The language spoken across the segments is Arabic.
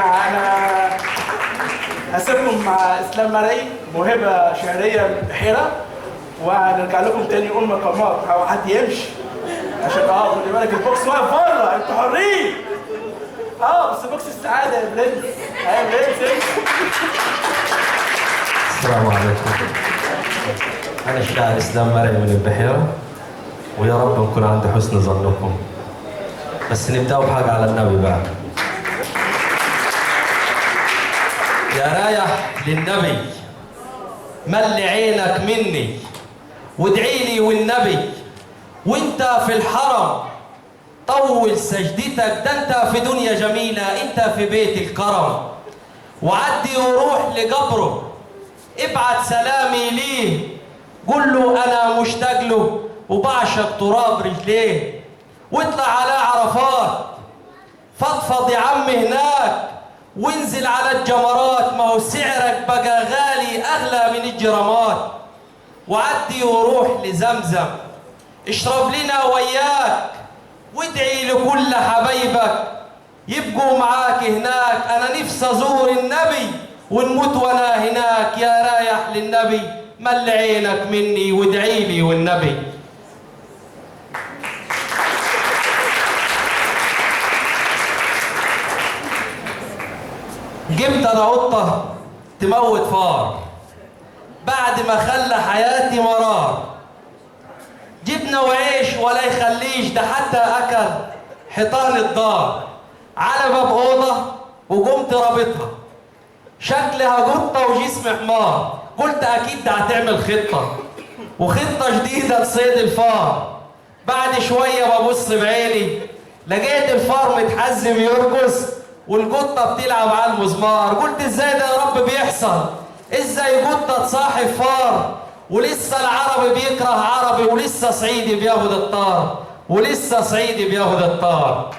انا هسيبكم مع اسلام مرعي موهبه شعريه من البحيره، وهنرجع لكم تاني نقول مقامات او حد يمشي عشان خلي بالك البوكس واقف بره، انتوا حرين. بس بوكس السعاده يا برنس. يا برنس. السلام عليكم. أنا الشاعر اسلام مرعي من البحيرة، ويا رب نكون عند حسن ظنكم. بس نبدأ بحاجة على النبي بقى. يا رايح للنبي ملي عينك مني وادعي لي والنبي، وانت في الحرم طول سجدتك، ده انت في دنيا جميلة، انت في بيت الكرم. وعدي وروح لقبره ابعت سلامي ليه، قول له انا مشتاق له وبعشق تراب رجليه. واطلع على عرفات فضفض يا عم هناك، وانزل على الجمرات، ما هو سعرك بقى غالي اغلى من الجرامات. وعدي وروح لزمزم اشرب لنا وياك، وادعي لكل حبايبك يبقوا معاك هناك. انا نفسي ازور النبي ونموت وانا هناك. يا رايح للنبي مل عينك مني وادعي لي والنبي. جبت انا قطه تموت فار بعد ما خلى حياتي مرار. جبنه وعيش ولا يخليش، ده حتى اكل حيطان الدار. على باب اوضه وقمت رابطها، شكلها قطه وجسم حمار. قلت اكيد ده هتعمل خطه، وخطه جديده لصيد الفار. بعد شويه ببص بعيني لقيت الفار متحزم يرقص والقطه بتلعب على المزمار. قلت ازاي ده يا رب بيحصل؟ ازاي قطه تصاحب فار؟ ولسه العربي بيكره عربي، ولسه صعيدي بياخد الطار، ولسه صعيدي بياخد الطار.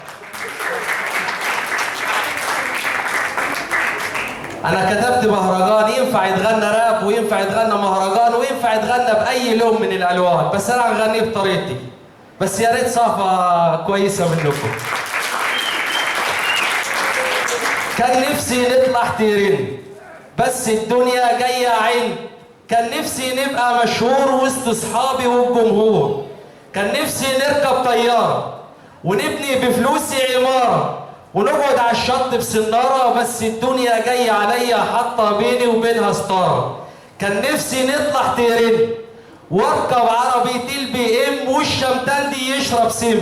انا كتبت مهرجان ينفع يتغنى راب وينفع يتغنى مهرجان وينفع يتغنى باي لون من الالوان، بس انا هغنيه بطريقتي. بس يا ريت صافة كويسه منكم. كان نفسي نطلع ترند بس الدنيا جايه عين. كان نفسي نبقى مشهور وسط اصحابي والجمهور. كان نفسي نركب طياره ونبني بفلوسي عماره ونقعد على الشط بسناره، بس الدنيا جايه عليا حاطه بيني وبينها ستاره. كان نفسي نطلع ترند واركب عربيتي البي ام والشمتندي يشرب سم،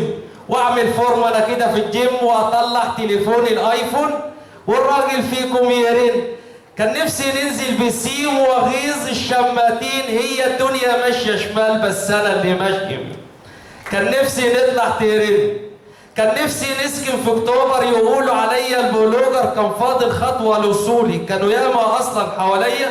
واعمل فورمولا كده في الجيم واطلع تليفوني الايفون والراجل فيكم يرن. كان نفسي ننزل بسيم واغيظ الشماتين، هي الدنيا ماشيه شمال بس انا اللي ماشي. كان نفسي نطلع ترند، كان نفسي نسكن في اكتوبر يقولوا عليا البلوجر، كان فاضل خطوه لوصولي. كانوا ياما اصلا حواليا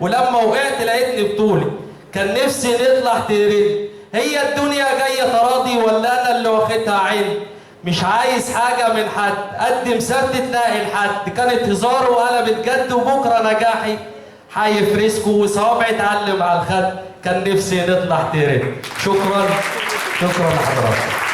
ولما وقعت لقيتني بطولي. كان نفسي نطلع ترند، هي الدنيا جايه تراضي ولا انا اللي واخدها عين؟ مش عايز حاجه من حد، قدم سبت تلاقي الحد. كانت هزار وقلبت جد وبكره نجاحي هيفرسكوا وصوابعي اتعلم على الخد. كان نفسي نطلع ترند. شكرا لحضراتكم.